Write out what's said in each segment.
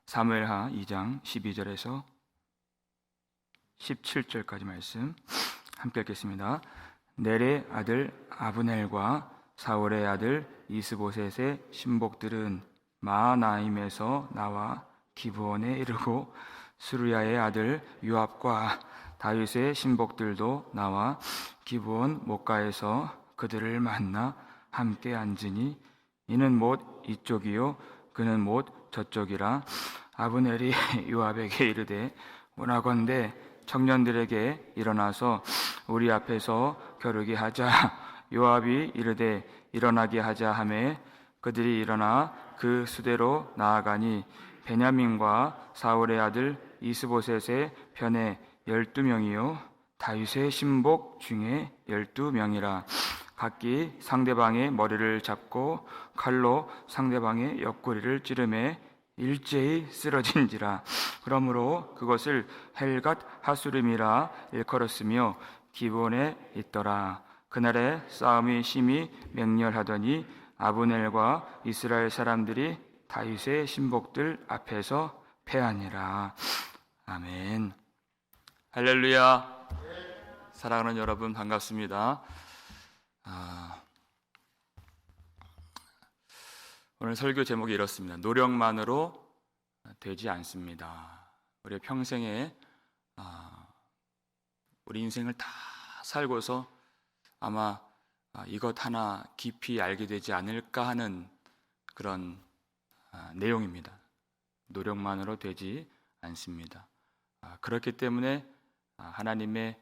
사무엘하 2장 12절에서 17절까지 말씀 함께 읽겠습니다. 넬의 아들 아브넬과 사울의 아들 이스보셋의 신복들은 마하나임에서 나와 기브온에 이르고 스루야의 아들 요압과 다윗의 신복들도 나와 기브온 목가에서 그들을 만나 함께 앉으니 이는 못 이쪽이요 그는 못 저쪽이라. 아브넬이 요압에게 이르되 원하건대 청년들에게 일어나서 우리 앞에서 겨루게 하자. 요압이 이르되 일어나게 하자 하매 그들이 일어나 그 수대로 나아가니 베냐민과 사울의 아들 이스보셋의 편에 12명이요 다윗의 신복 중에 12명이라. 각기 상대방의 머리를 잡고 칼로 상대방의 옆구리를 찌르매 일제히 쓰러진지라. 그러므로 그것을 헬갓 하수림이라 일컬었으며 기브온에 있더라. 그날에 싸움이 심히 맹렬하더니 아브넬과 이스라엘 사람들이 다윗의 신복들 앞에서 패하니라. 아멘. 할렐루야. 사랑하는 여러분 반갑습니다. 오늘 설교 제목이 이렇습니다. 노력만으로 되지 않습니다. 우리 평생에 우리 인생을 다 살고서 아마 이것 하나 깊이 알게 되지 않을까 하는 그런 내용입니다. 노력만으로 되지 않습니다. 그렇기 때문에 하나님의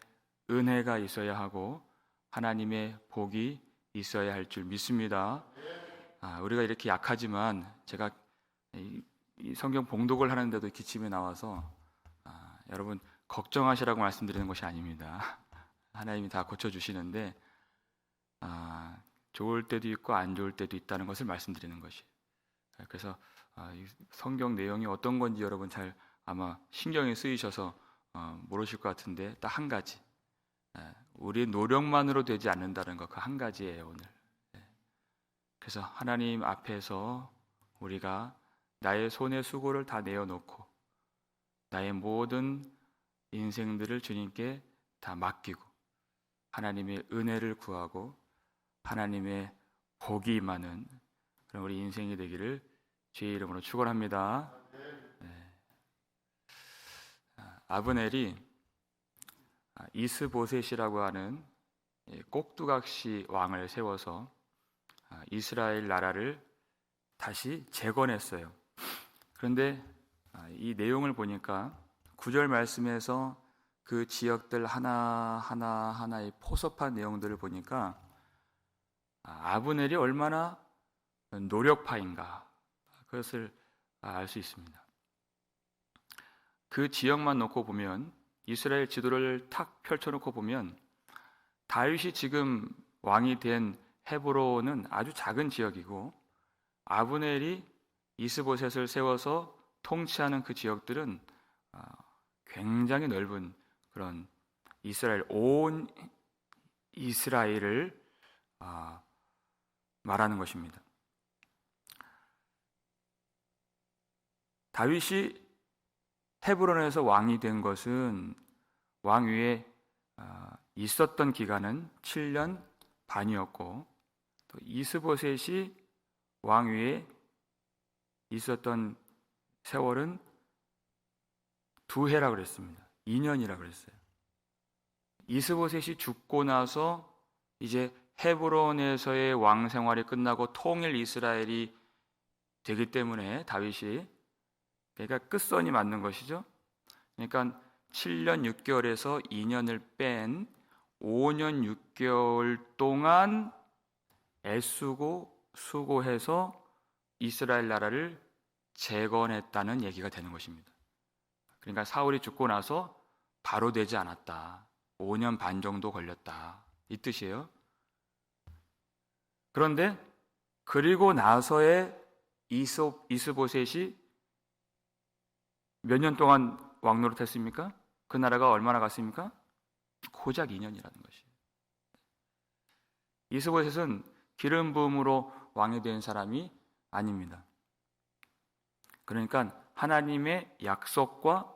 은혜가 있어야 하고 하나님의 복이 있어야 할 줄 믿습니다. 우리가 이렇게 약하지만 제가 이 성경 봉독을 하는데도 기침이 나와서 여러분 걱정하시라고 말씀드리는 것이 아닙니다. 하나님이 다 고쳐주시는데 좋을 때도 있고 안 좋을 때도 있다는 것을 말씀드리는 것이. 그래서 이 성경 내용이 어떤 건지 여러분 잘 아마 신경이 쓰이셔서 모르실 것 같은데 딱 한 가지. 우리의 노력만으로 되지 않는다는 것 그 한 가지예요 오늘. 그래서 하나님 앞에서 우리가 나의 손의 수고를 다 내어놓고 나의 모든 인생들을 주님께 다 맡기고 하나님의 은혜를 구하고 하나님의 복이 임하는 그런 우리 인생이 되기를 주의 이름으로 축원합니다. 아브넬이 이스보셋이라고 하는 꼭두각시 왕을 세워서 이스라엘 나라를 다시 재건했어요. 그런데 이 내용을 보니까 9절 말씀에서 그 지역들 하나하나의 포섭한 내용들을 보니까 아브넬이 얼마나 노력파인가 그것을 알 수 있습니다. 그 지역만 놓고 보면 이스라엘 지도를 탁 펼쳐놓고 보면 다윗이 지금 왕이 된 헤브론은 아주 작은 지역이고 아브넬이 이스보셋을 세워서 통치하는 그 지역들은 굉장히 넓은 그런 온 이스라엘을 말하는 것입니다. 다윗이 헤브론에서 왕이 된 것은 왕위에 있었던 기간은 7년 반이었고 또 이스보셋이 왕위에 있었던 세월은 2해라고 그랬습니다. 2년이라고 그랬어요. 이스보셋이 죽고 나서 이제 헤브론에서의 왕 생활이 끝나고 통일 이스라엘이 되기 때문에 다윗이 그러니까 끝선이 맞는 것이죠. 그러니까 7년 6개월에서 2년을 뺀 5년 6개월 동안 애쓰고 수고해서 이스라엘 나라를 재건했다는 얘기가 되는 것입니다. 그러니까 사울이 죽고 나서 바로 되지 않았다. 5년 반 정도 걸렸다. 이 뜻이에요. 그런데 그리고 나서의 이스보셋이 몇 년 동안 왕 노릇했습니까? 그 나라가 얼마나 갔습니까? 고작 2년이라는 것이에요. 이스보셋은 기름 부음으로 왕이 된 사람이 아닙니다. 그러니까 하나님의 약속과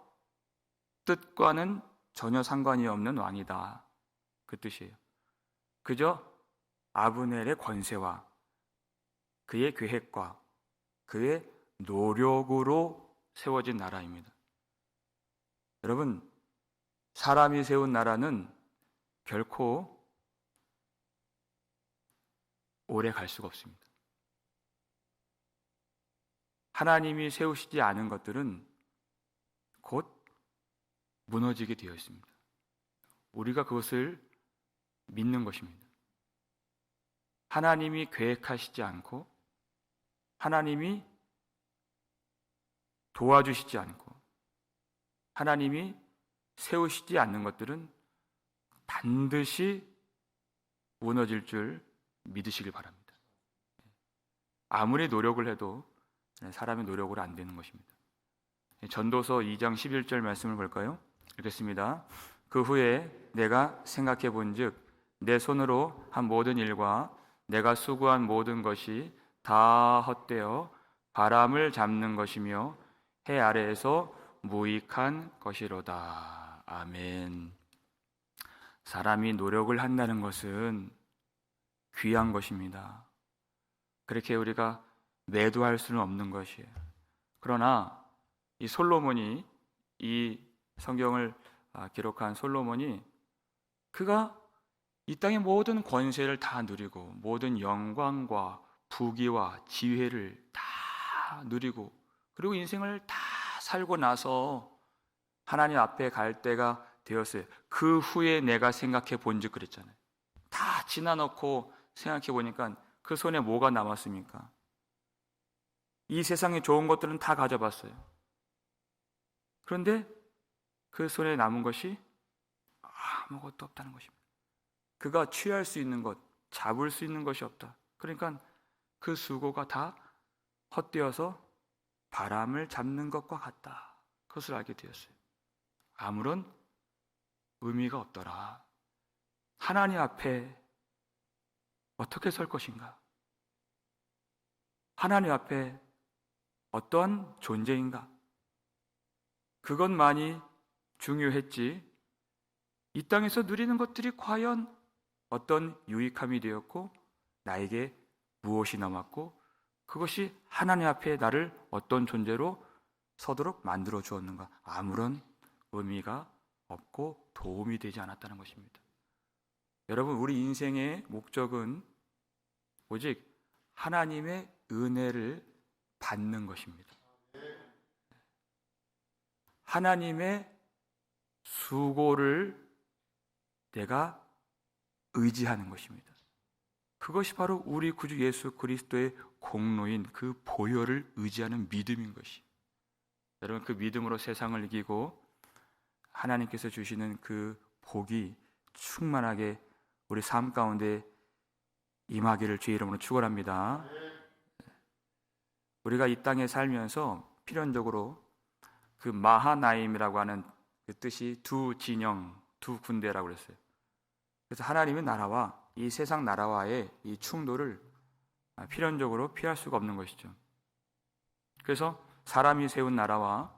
뜻과는 전혀 상관이 없는 왕이다. 그 뜻이에요. 그저 아브넬의 권세와 그의 계획과 그의 노력으로 세워진 나라입니다. 여러분, 사람이 세운 나라는 결코 오래 갈 수가 없습니다. 하나님이 세우시지 않은 것들은 곧 무너지게 되어 있습니다. 우리가 그것을 믿는 것입니다. 하나님이 계획하시지 않고 하나님이 도와주시지 않고 하나님이 세우시지 않는 것들은 반드시 무너질 줄 믿으시길 바랍니다. 아무리 노력을 해도 사람의 노력으로 안 되는 것입니다. 전도서 2장 11절 말씀을 볼까요? 읽겠습니다. 그 후에 내가 생각해 본즉 내 손으로 한 모든 일과 내가 수고한 모든 것이 다 헛되어 바람을 잡는 것이며 해 아래에서 무익한 것이로다. 아멘. 사람이 노력을 한다는 것은 귀한 것입니다. 그렇게 우리가 매도할 수는 없는 것이에요. 그러나 이 솔로몬이, 이 성경을 기록한 솔로몬이, 그가 이 땅의 모든 권세를 다 누리고 모든 영광과 부귀와 지혜를 다 누리고 그리고 인생을 다 살고 나서 하나님 앞에 갈 때가 되었어요. 그 후에 내가 생각해 본즉 그랬잖아요. 다 지나놓고 생각해 보니까 그 손에 뭐가 남았습니까? 이 세상에 좋은 것들은 다 가져봤어요. 그런데 그 손에 남은 것이 아무것도 없다는 것입니다. 그가 취할 수 있는 것, 잡을 수 있는 것이 없다. 그러니까 그 수고가 다 헛되어서 바람을 잡는 것과 같다. 그것을 알게 되었어요. 아무런 의미가 없더라. 하나님 앞에 어떻게 설 것인가? 하나님 앞에 어떠한 존재인가? 그것만이 중요했지, 이 땅에서 누리는 것들이 과연 어떤 유익함이 되었고 나에게 무엇이 남았고 그것이 하나님 앞에 나를 어떤 존재로 서도록 만들어 주었는가? 아무런 의미가 없고 도움이 되지 않았다는 것입니다. 여러분, 우리 인생의 목적은 오직 하나님의 은혜를 받는 것입니다. 하나님의 수고를 내가 의지하는 것입니다. 그것이 바로 우리 구주 예수 그리스도의 공로인 그 보혈을 의지하는 믿음인 것이. 여러분, 그 믿음으로 세상을 이기고 하나님께서 주시는 그 복이 충만하게 우리 삶 가운데 임하기를 주의 이름으로 축원합니다. 우리가 이 땅에 살면서 필연적으로 그 마하나임이라고 하는 그 뜻이 두 진영, 두 군대라고 그랬어요. 그래서 하나님의 나라와 이 세상 나라와의 이 충돌을 필연적으로 피할 수가 없는 것이죠. 그래서 사람이 세운 나라와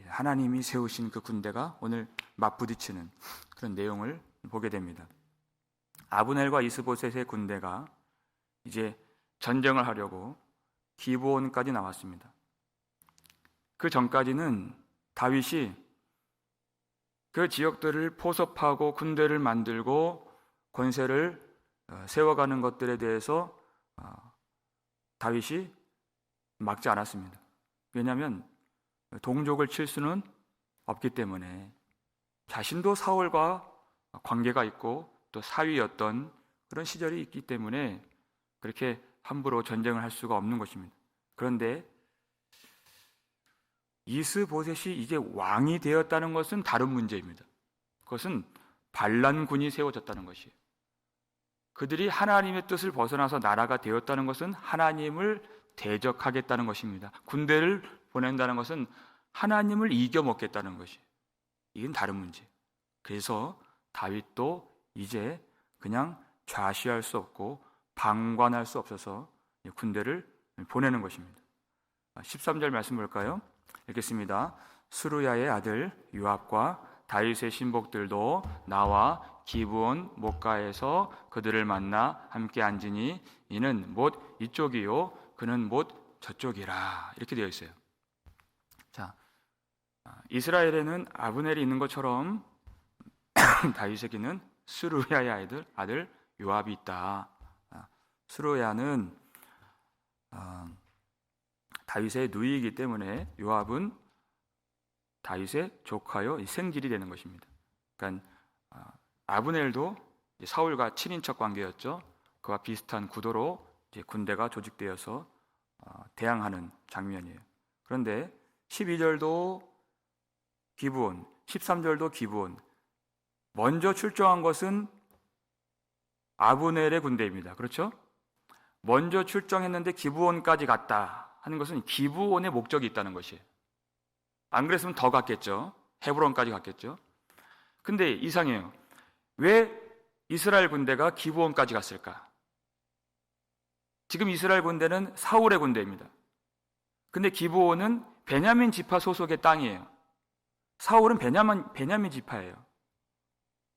하나님이 세우신 그 군대가 오늘 맞부딪히는 그런 내용을 보게 됩니다. 아브넬과 이스보셋의 군대가 이제 전쟁을 하려고 기브온까지 나왔습니다. 그 전까지는 다윗이 그 지역들을 포섭하고 군대를 만들고 권세를 세워가는 것들에 대해서 다윗이 막지 않았습니다. 왜냐하면 동족을 칠 수는 없기 때문에 자신도 사울과 관계가 있고 또 사위였던 그런 시절이 있기 때문에 그렇게 함부로 전쟁을 할 수가 없는 것입니다. 그런데 이스보셋이 이제 왕이 되었다는 것은 다른 문제입니다. 그것은 반란군이 세워졌다는 것이에요. 그들이 하나님의 뜻을 벗어나서 나라가 되었다는 것은 하나님을 대적하겠다는 것입니다. 군대를 보낸다는 것은 하나님을 이겨먹겠다는 것이에요. 이건 다른 문제. 그래서 다윗도 이제 그냥 좌시할 수 없고 방관할 수 없어서 군대를 보내는 것입니다. 13절 말씀 볼까요? 읽겠습니다. 수루야의 아들 요압과 다윗의 신복들도 나와 기브온 목가에서 그들을 만나 함께 앉으니 이는 못 이쪽이요 그는 못 저쪽이라. 이렇게 되어 있어요. 자, 이스라엘에는 아브넬이 있는 것처럼 다윗에게는 수루야의 아들 요압이 있다. 수루야는 다윗의 누이이기 때문에 요압은 다윗의 조카요 생질이 되는 것입니다. 그러니까 아브넬도 사울과 친인척 관계였죠. 그와 비슷한 구도로 이제 군대가 조직되어서 대항하는 장면이에요. 그런데 12절도 기브온, 13절도 기브온. 먼저 출정한 것은 아브넬의 군대입니다. 그렇죠? 먼저 출정했는데 기브온까지 갔다 하는 것은 기브온의 목적이 있다는 것이에요. 안 그랬으면 더 갔겠죠. 헤브론까지 갔겠죠. 근데 이상해요. 왜 이스라엘 군대가 기브온까지 갔을까? 지금 이스라엘 군대는 사울의 군대입니다. 근데 기브온은 베냐민 지파 소속의 땅이에요. 사울은 베냐민 지파예요.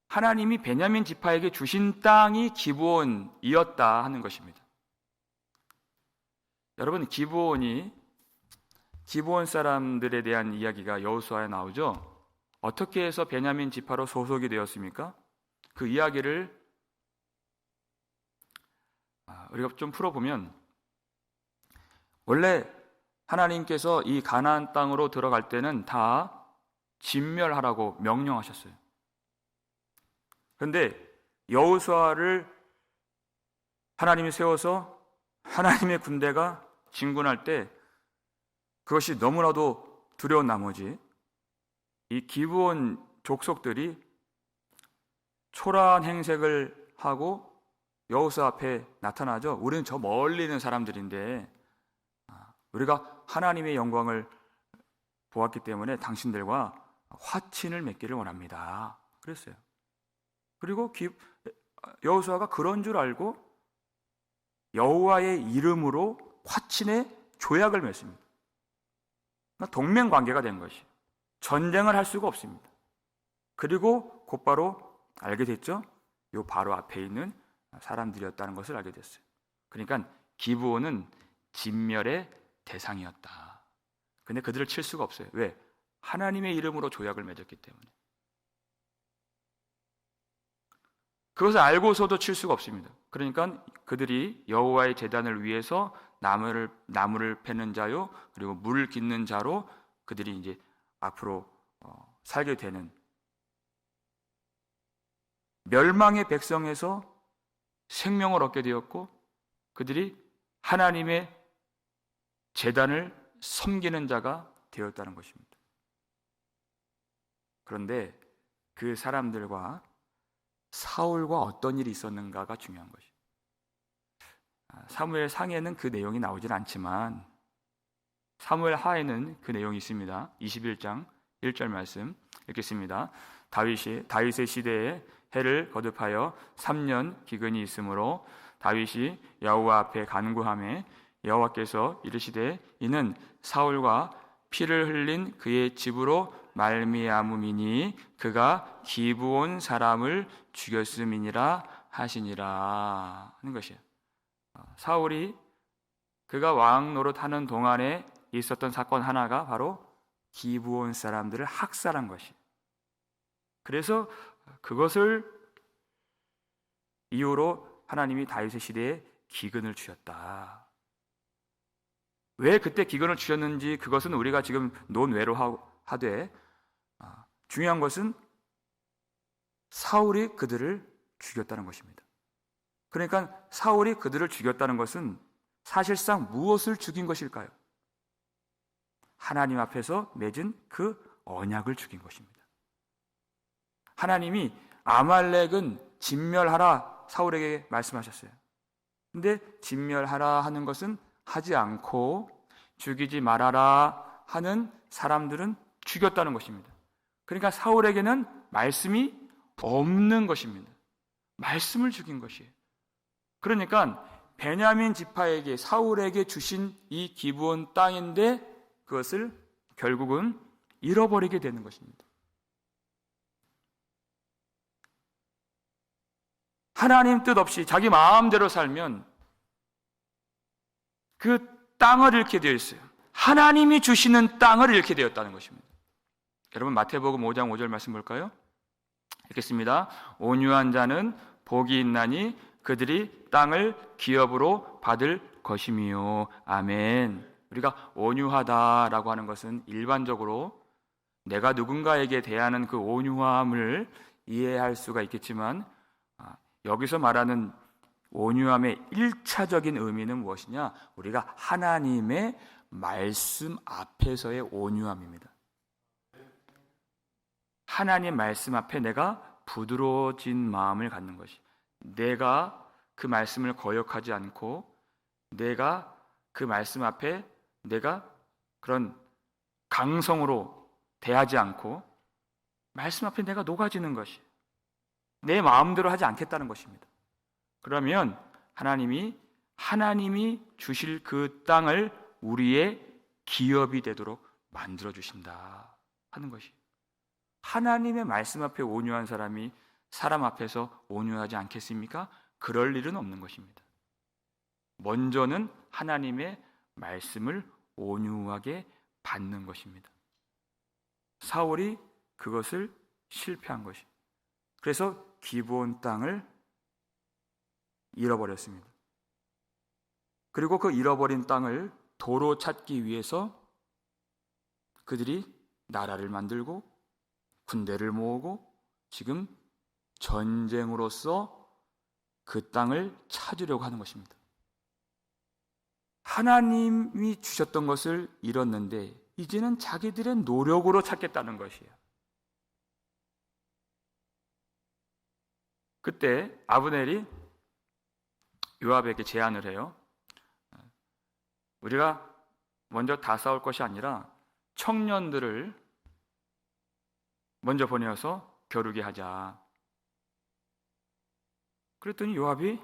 하나님이 베냐민 지파에게 주신 땅이 기브온이었다 하는 것입니다. 여러분, 기브온 사람들에 대한 이야기가 여호수아에 나오죠. 어떻게 해서 베냐민 지파로 소속이 되었습니까? 그 이야기를 우리가 좀 풀어보면, 원래 하나님께서 이 가나안 땅으로 들어갈 때는 다 진멸하라고 명령하셨어요. 그런데 여호수아를 하나님이 세워서 하나님의 군대가 진군할 때 그것이 너무나도 두려운 나머지 이 기브온 족속들이 초라한 행색을 하고 여호수아 앞에 나타나죠. 우리는 저 멀리 있는 사람들인데 우리가 하나님의 영광을 보았기 때문에 당신들과 화친을 맺기를 원합니다. 그랬어요. 그리고 여호수아가 그런 줄 알고 여호와의 이름으로 화친의 조약을 맺습니다. 동맹 관계가 된 것이 전쟁을 할 수가 없습니다. 그리고 곧바로 알게 됐죠. 요 바로 앞에 있는 사람들이었다는 것을 알게 됐어요. 그러니까 기브온은 진멸의 대상이었다. 근데 그들을 칠 수가 없어요. 왜? 하나님의 이름으로 조약을 맺었기 때문에. 그것을 알고서도 칠 수가 없습니다. 그러니까 그들이 여호와의 제단을 위해서 나무를 패는 자요, 그리고 물 깃는 자로 그들이 이제 앞으로 살게 되는 멸망의 백성에서 생명을 얻게 되었고, 그들이 하나님의 제단을 섬기는 자가 되었다는 것입니다. 그런데 그 사람들과 사울과 어떤 일이 있었는가가 중요한 것이에요. 사무엘 상에는 그 내용이 나오질 않지만 사무엘 하에는 그 내용이 있습니다. 21장 1절 말씀 읽겠습니다. 다윗의 시대에 해를 거듭하여 3년 기근이 있으므로 다윗이 여호와 앞에 간구하매 여호와께서 이르시되 이는 사울과 피를 흘린 그의 집으로 말미암음이니 그가 기브온 사람을 죽였음이니라 하시니라 하는 것이에요. 사울이 그가 왕 노릇하는 동안에 있었던 사건 하나가 바로 기브온 사람들을 학살한 것이에요. 그래서 그것을 이유로 하나님이 다윗의 시대에 기근을 주셨다. 왜 그때 기근을 주셨는지 그것은 우리가 지금 논외로 하되 중요한 것은 사울이 그들을 죽였다는 것입니다. 그러니까 사울이 그들을 죽였다는 것은 사실상 무엇을 죽인 것일까요? 하나님 앞에서 맺은 그 언약을 죽인 것입니다. 하나님이 아말렉은 진멸하라 사울에게 말씀하셨어요. 근데 진멸하라 하는 것은 하지 않고 죽이지 말아라 하는 사람들은 죽였다는 것입니다. 그러니까 사울에게는 말씀이 없는 것입니다. 말씀을 죽인 것이에요. 그러니까 베냐민 지파에게 사울에게 주신 이 기브온 땅인데 그것을 결국은 잃어버리게 되는 것입니다. 하나님 뜻 없이 자기 마음대로 살면 그 땅을 잃게 되어 있어요. 하나님이 주시는 땅을 잃게 되었다는 것입니다. 여러분 마태복음 5장 5절 말씀 볼까요? 읽겠습니다. 온유한 자는 복이 있나니 그들이 땅을 기업으로 받을 것이미요. 아멘. 우리가 온유하다라고 하는 것은 일반적으로 내가 누군가에게 대하는 그 온유함을 이해할 수가 있겠지만 여기서 말하는 온유함의 1차적인 의미는 무엇이냐? 우리가 하나님의 말씀 앞에서의 온유함입니다. 하나님 말씀 앞에 내가 부드러워진 마음을 갖는 것이, 내가 그 말씀을 거역하지 않고 내가 그 말씀 앞에 내가 그런 강성으로 대하지 않고 말씀 앞에 내가 녹아지는 것이, 내 마음대로 하지 않겠다는 것입니다. 그러면 하나님이 주실 그 땅을 우리의 기업이 되도록 만들어 주신다 하는 것이, 하나님의 말씀 앞에 온유한 사람이 사람 앞에서 온유하지 않겠습니까? 그럴 일은 없는 것입니다. 먼저는 하나님의 말씀을 온유하게 받는 것입니다. 사울이 그것을 실패한 것이, 그래서 기브온 땅을 잃어버렸습니다. 그리고 그 잃어버린 땅을 도로 찾기 위해서 그들이 나라를 만들고 군대를 모으고 지금 전쟁으로서 그 땅을 찾으려고 하는 것입니다. 하나님이 주셨던 것을 잃었는데 이제는 자기들의 노력으로 찾겠다는 것이에요. 그때 아브넬이 요압에게 제안을 해요. 우리가 먼저 다 싸울 것이 아니라 청년들을 먼저 보내어서 겨루게 하자. 그랬더니 요압이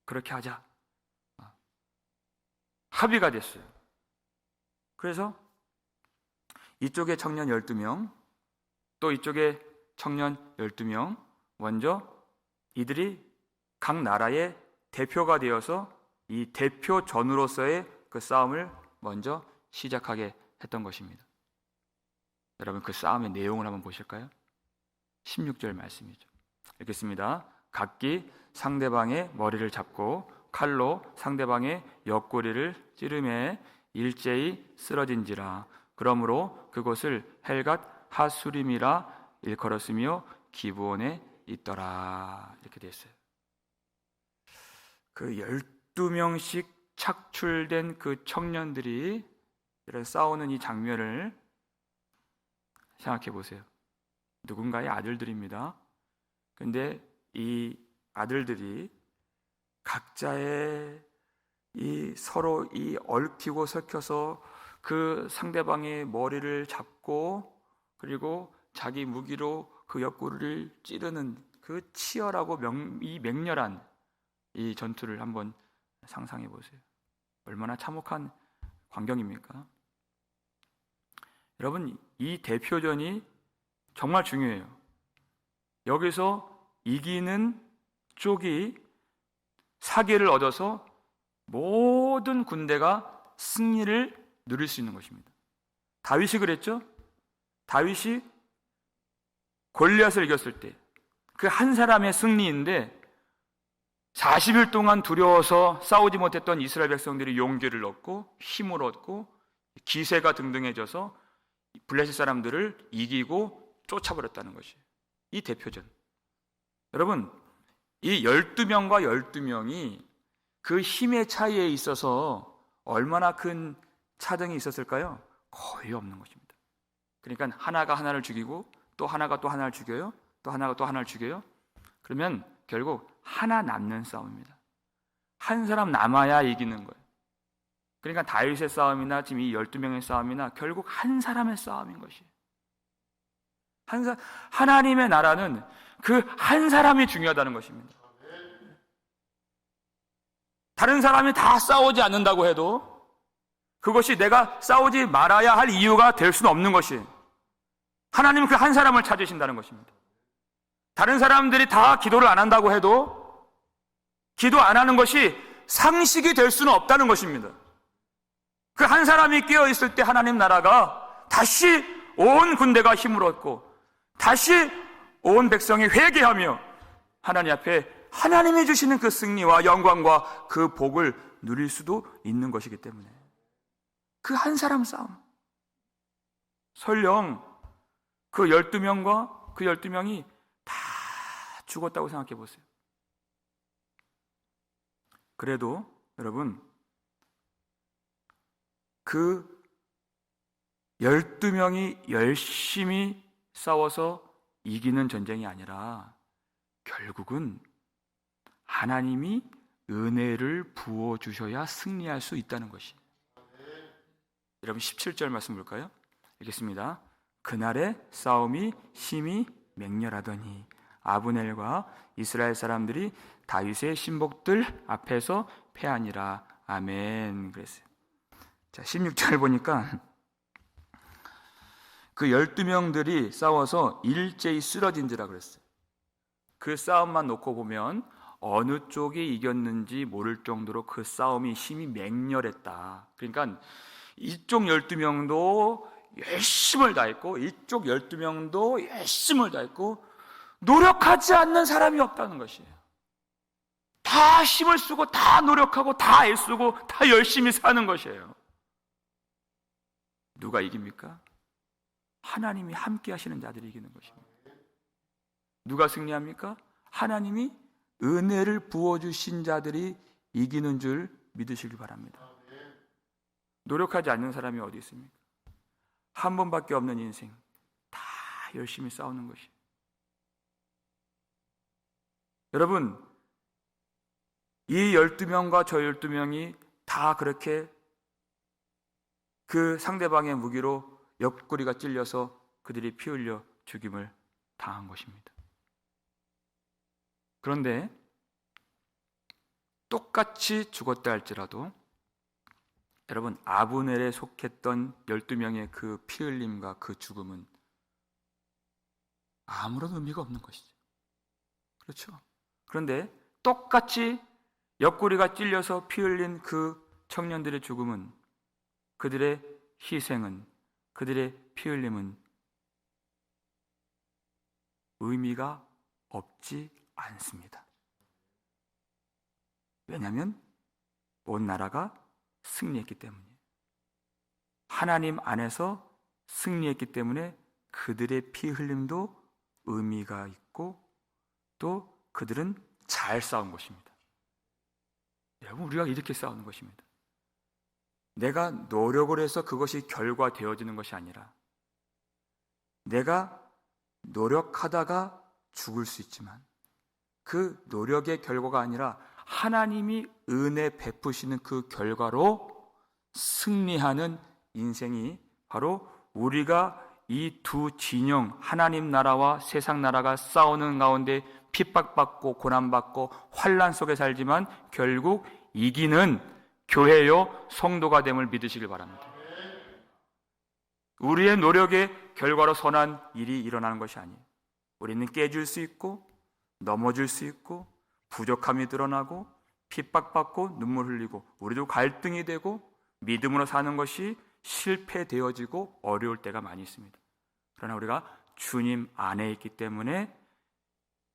그렇게 하자, 합의가 됐어요. 그래서 이쪽에 청년 12명, 또 이쪽에 청년 12명, 먼저 이들이 각 나라의 대표가 되어서 이 대표전으로서의 그 싸움을 먼저 시작하게 했던 것입니다. 여러분 그 싸움의 내용을 한번 보실까요? 16절 말씀이죠. 읽겠습니다. 각기 상대방의 머리를 잡고 칼로 상대방의 옆구리를 찌르매 일제히 쓰러진지라. 그러므로 그곳을 헬갓 하수림이라 일컬었으며 기브온에 있더라. 이렇게 되어 있어요. 그 12명씩 착출된 그 청년들이 이런 싸우는 이 장면을 생각해 보세요. 누군가의 아들들입니다. 근데 이 아들들이 각자의 이 서로 이 얽히고 섞여서 그 상대방의 머리를 잡고 그리고 자기 무기로 그 옆구리를 찌르는 그 치열하고 이 맹렬한 이 전투를 한번 상상해 보세요. 얼마나 참혹한 광경입니까? 여러분 이 대표전이 정말 중요해요. 여기서 이기는 쪽이 사기를 얻어서 모든 군대가 승리를 누릴 수 있는 것입니다. 다윗이 그랬죠? 다윗이 골리앗을 이겼을 때 그 한 사람의 승리인데 40일 동안 두려워서 싸우지 못했던 이스라엘 백성들이 용기를 얻고 힘을 얻고 기세가 등등해져서 블레셋 사람들을 이기고 쫓아버렸다는 것이 이 대표전. 여러분 이 12명과 12명이 그 힘의 차이에 있어서 얼마나 큰 차등이 있었을까요? 거의 없는 것입니다. 그러니까 하나가 하나를 죽이고 또 하나가 또 하나를 죽여요. 또 하나가 또 하나를 죽여요. 그러면 결국 하나 남는 싸움입니다. 한 사람 남아야 이기는 거예요. 그러니까 다윗의 싸움이나 지금 이 12명의 싸움이나 결국 한 사람의 싸움인 것이에요. 하나님의 나라는 그 한 사람이 중요하다는 것입니다. 다른 사람이 다 싸우지 않는다고 해도 그것이 내가 싸우지 말아야 할 이유가 될 수는 없는 것이, 하나님은 그 한 사람을 찾으신다는 것입니다. 다른 사람들이 다 기도를 안 한다고 해도 기도 안 하는 것이 상식이 될 수는 없다는 것입니다. 그 한 사람이 깨어 있을 때 하나님 나라가 다시 온 군대가 힘을 얻고 다시 온 백성이 회개하며 하나님 앞에 하나님이 주시는 그 승리와 영광과 그 복을 누릴 수도 있는 것이기 때문에, 그 한 사람 싸움, 설령 그 12명과 그 12명이 다 죽었다고 생각해 보세요. 그래도 여러분, 그 12명이 열심히 싸워서 이기는 전쟁이 아니라 결국은 하나님이 은혜를 부어주셔야 승리할 수 있다는 것이. 여러분 17절 말씀 볼까요? 읽겠습니다. 그날에 싸움이 심히 맹렬하더니 아브넬과 이스라엘 사람들이 다윗의 신복들 앞에서 패하니라. 아멘. 그랬어요. 자, 16절 보니까 그 12명들이 싸워서 일제히 쓰러진지라 그랬어요. 그 싸움만 놓고 보면 어느 쪽이 이겼는지 모를 정도로 그 싸움이 심히 맹렬했다. 그러니까 이쪽 12명도 열심을 다했고 이쪽 12명도 열심을 다했고 노력하지 않는 사람이 없다는 것이에요. 다 힘을 쓰고 다 노력하고 다 애쓰고 다 열심히 사는 것이에요. 누가 이깁니까? 하나님이 함께 하시는 자들이 이기는 것입니다. 누가 승리합니까? 하나님이 은혜를 부어주신 자들이 이기는 줄 믿으시기 바랍니다. 노력하지 않는 사람이 어디 있습니까? 한 번밖에 없는 인생, 다 열심히 싸우는 것이. 여러분, 이 12명과 저 12명이 다 그렇게 그 상대방의 무기로 옆구리가 찔려서 그들이 피 흘려 죽임을 당한 것입니다. 그런데 똑같이 죽었다 할지라도 여러분, 아브넬에 속했던 12명의 그 피 흘림과 그 죽음은 아무런 의미가 없는 것이죠. 그렇죠? 그런데 똑같이 옆구리가 찔려서 피 흘린 그 청년들의 죽음은, 그들의 희생은, 그들의 피 흘림은 의미가 없지 않습니다. 왜냐하면 온 나라가 승리했기 때문이에요. 하나님 안에서 승리했기 때문에 그들의 피 흘림도 의미가 있고 또 그들은 잘 싸운 것입니다. 여러분, 우리가 이렇게 싸우는 것입니다. 내가 노력을 해서 그것이 결과되어지는 것이 아니라 내가 노력하다가 죽을 수 있지만 그 노력의 결과가 아니라 하나님이 은혜 베푸시는 그 결과로 승리하는 인생이 바로 우리가 이 두 진영, 하나님 나라와 세상 나라가 싸우는 가운데 핍박받고 고난받고 환난 속에 살지만 결국 이기는 교회요 성도가 됨을 믿으시길 바랍니다. 우리의 노력의 결과로 선한 일이 일어나는 것이 아니에요. 우리는 깨질 수 있고 넘어질 수 있고 부족함이 드러나고 핍박받고 눈물 흘리고 우리도 갈등이 되고 믿음으로 사는 것이 실패되어지고 어려울 때가 많이 있습니다. 그러나 우리가 주님 안에 있기 때문에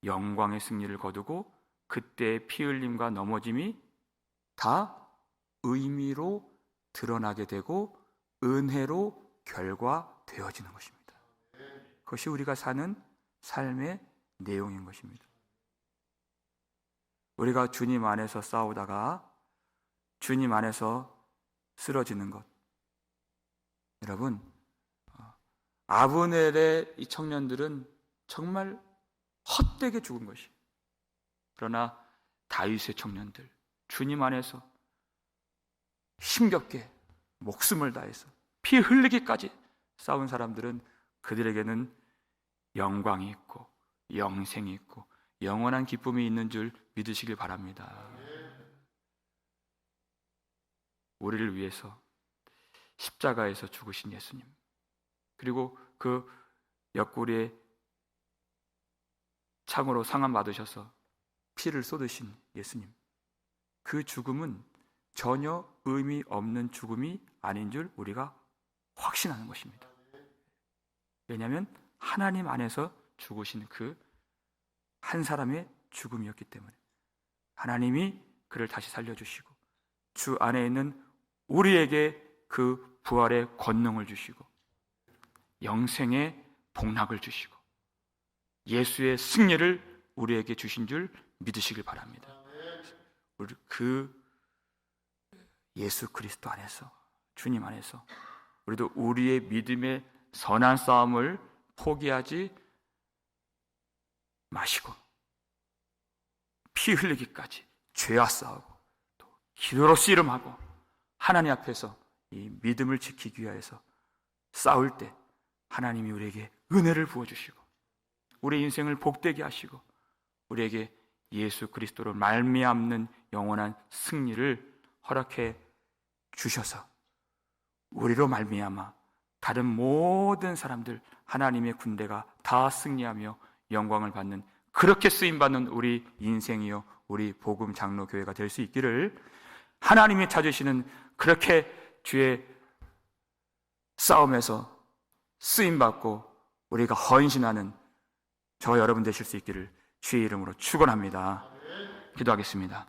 영광의 승리를 거두고 그때의 피 흘림과 넘어짐이 다 의미로 드러나게 되고 은혜로 결과되어지는 것입니다. 그것이 우리가 사는 삶의 내용인 것입니다. 우리가 주님 안에서 싸우다가 주님 안에서 쓰러지는 것, 여러분, 아브넬의 이 청년들은 정말 헛되게 죽은 것이, 그러나 다윗의 청년들, 주님 안에서 힘겹게 목숨을 다해서 피 흘리기까지 싸운 사람들은 그들에게는 영광이 있고 영생이 있고 영원한 기쁨이 있는 줄 믿으시길 바랍니다. 우리를 위해서 십자가에서 죽으신 예수님, 그리고 그 옆구리에 창으로 상함 받으셔서 피를 쏟으신 예수님, 그 죽음은 전혀 의미 없는 죽음이 아닌 줄 우리가 확신하는 것입니다. 왜냐하면 하나님 안에서 죽으신 그 한 사람의 죽음이었기 때문에 하나님이 그를 다시 살려주시고 주 안에 있는 우리에게 그 부활의 권능을 주시고 영생의 복락을 주시고 예수의 승리를 우리에게 주신 줄 믿으시길 바랍니다. 우리 그 예수 그리스도 안에서, 주님 안에서 우리도 우리의 믿음의 선한 싸움을 포기하지 마시고 피 흘리기까지 죄와 싸우고 또 기도로 씨름하고 하나님 앞에서 이 믿음을 지키기 위해서 싸울 때 하나님이 우리에게 은혜를 부어주시고 우리 인생을 복되게 하시고 우리에게 예수 그리스도로 말미암는 영원한 승리를 허락해 주셔서 우리로 말미암아 다른 모든 사람들, 하나님의 군대가 다 승리하며 영광을 받는, 그렇게 쓰임받는 우리 인생이요 우리 복음 장로교회가 될 수 있기를, 하나님이 찾으시는 그렇게 주의 싸움에서 쓰임받고 우리가 헌신하는 저 여러분 되실 수 있기를 주의 이름으로 축원합니다. 기도하겠습니다.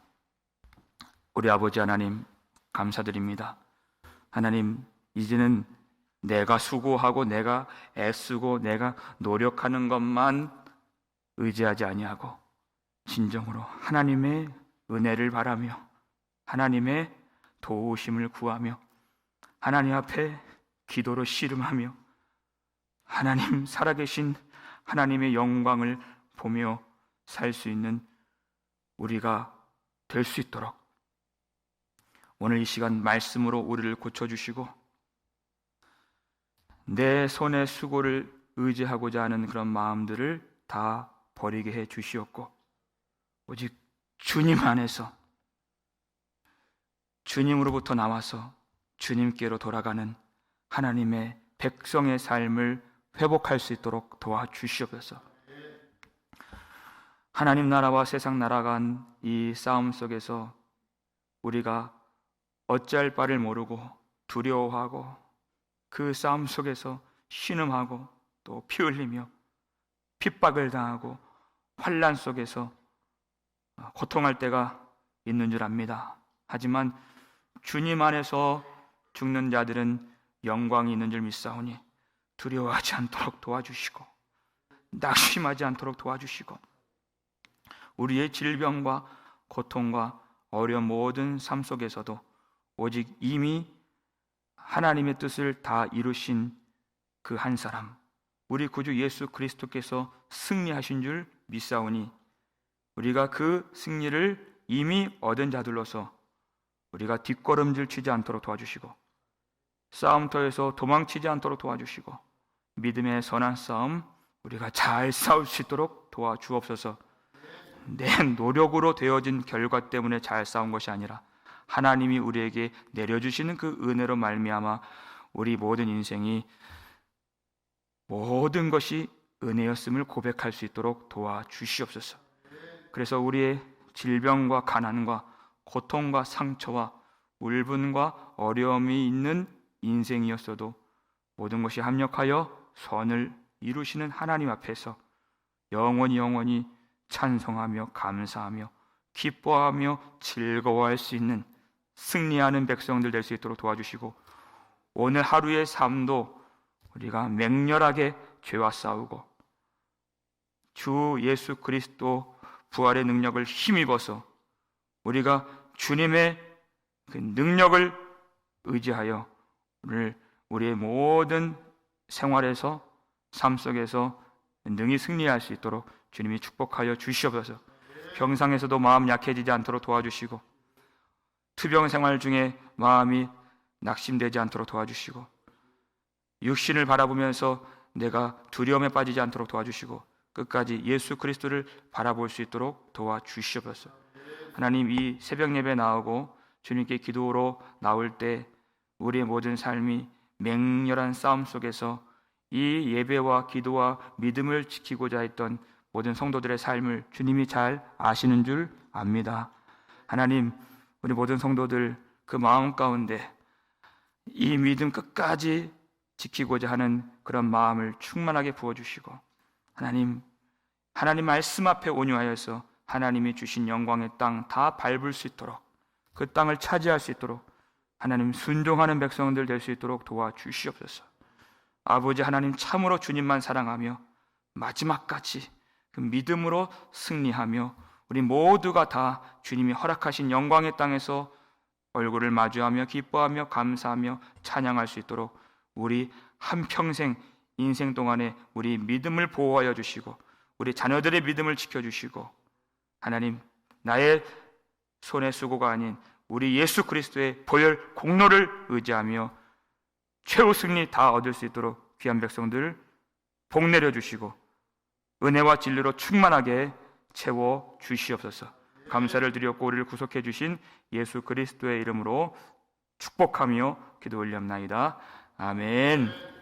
우리 아버지 하나님, 감사드립니다. 하나님, 이제는 내가 수고하고 내가 애쓰고 내가 노력하는 것만 의지하지 아니하고 진정으로 하나님의 은혜를 바라며 하나님의 도우심을 구하며 하나님 앞에 기도로 씨름하며 하나님 살아계신 하나님의 영광을 보며 살 수 있는 우리가 될 수 있도록 오늘 이 시간 말씀으로 우리를 고쳐주시고 내 손의 수고를 의지하고자 하는 그런 마음들을 다 버리게 해 주시옵고 오직 주님 안에서 주님으로부터 나와서 주님께로 돌아가는 하나님의 백성의 삶을 회복할 수 있도록 도와주시옵소서. 하나님 나라와 세상 나라간 이 싸움 속에서 우리가 어찌할 바를 모르고 두려워하고 그 싸움 속에서 신음하고 또 피 흘리며 핍박을 당하고 환난 속에서 고통할 때가 있는 줄 압니다. 하지만 주님 안에서 죽는 자들은 영광이 있는 줄 믿사오니 두려워하지 않도록 도와주시고 낙심하지 않도록 도와주시고 우리의 질병과 고통과 어려운 모든 삶 속에서도 오직 이미 하나님의 뜻을 다 이루신 그 한 사람, 우리 구주 예수 그리스도께서 승리하신 줄 믿사오니 우리가 그 승리를 이미 얻은 자들로서 우리가 뒷걸음질 치지 않도록 도와주시고 싸움터에서 도망치지 않도록 도와주시고 믿음의 선한 싸움 우리가 잘 싸울 수 있도록 도와주옵소서. 내 노력으로 되어진 결과 때문에 잘 싸운 것이 아니라 하나님이 우리에게 내려주시는 그 은혜로 말미암아 우리 모든 인생이 모든 것이 은혜였음을 고백할 수 있도록 도와주시옵소서. 그래서 우리의 질병과 가난과 고통과 상처와 울분과 어려움이 있는 인생이었어도 모든 것이 합력하여 선을 이루시는 하나님 앞에서 영원히 찬송하며 감사하며 기뻐하며 즐거워할 수 있는 승리하는 백성들 될 수 있도록 도와주시고 오늘 하루의 삶도 우리가 맹렬하게 죄와 싸우고 주 예수 그리스도 부활의 능력을 힘입어서 우리가 주님의 그 능력을 의지하여 오늘 우리의 모든 생활에서 삶 속에서 능히 승리할 수 있도록 주님이 축복하여 주시옵소서. 병상에서도 마음 약해지지 않도록 도와주시고 투병 생활 중에 마음이 낙심되지 않도록 도와주시고 육신을 바라보면서 내가 두려움에 빠지지 않도록 도와주시고 끝까지 예수 그리스도를 바라볼 수 있도록 도와주시옵소서. 하나님, 이 새벽 예배 나오고 주님께 기도로 나올 때 우리의 모든 삶이 맹렬한 싸움 속에서 이 예배와 기도와 믿음을 지키고자 했던 모든 성도들의 삶을 주님이 잘 아시는 줄 압니다. 하나님, 우리 모든 성도들 그 마음 가운데 이 믿음 끝까지 지키고자 하는 그런 마음을 충만하게 부어주시고, 하나님 말씀 앞에 온유하여서 하나님이 주신 영광의 땅 다 밟을 수 있도록, 그 땅을 차지할 수 있도록 하나님 순종하는 백성들 될 수 있도록 도와주시옵소서. 아버지 하나님, 참으로 주님만 사랑하며 마지막까지 그 믿음으로 승리하며 우리 모두가 다 주님이 허락하신 영광의 땅에서 얼굴을 마주하며 기뻐하며 감사하며 찬양할 수 있도록 우리 한평생 인생 동안에 우리 믿음을 보호하여 주시고 우리 자녀들의 믿음을 지켜주시고, 하나님 나의 손의 수고가 아닌 우리 예수 그리스도의 보혈 공로를 의지하며 최후 승리 다 얻을 수 있도록 귀한 백성들 복 내려 주시고 은혜와 진리로 충만하게 채워 주시옵소서. 감사를 드렸고 우리를 구속해 주신 예수 그리스도의 이름으로 축복하며 기도 올리옵나이다. 아멘.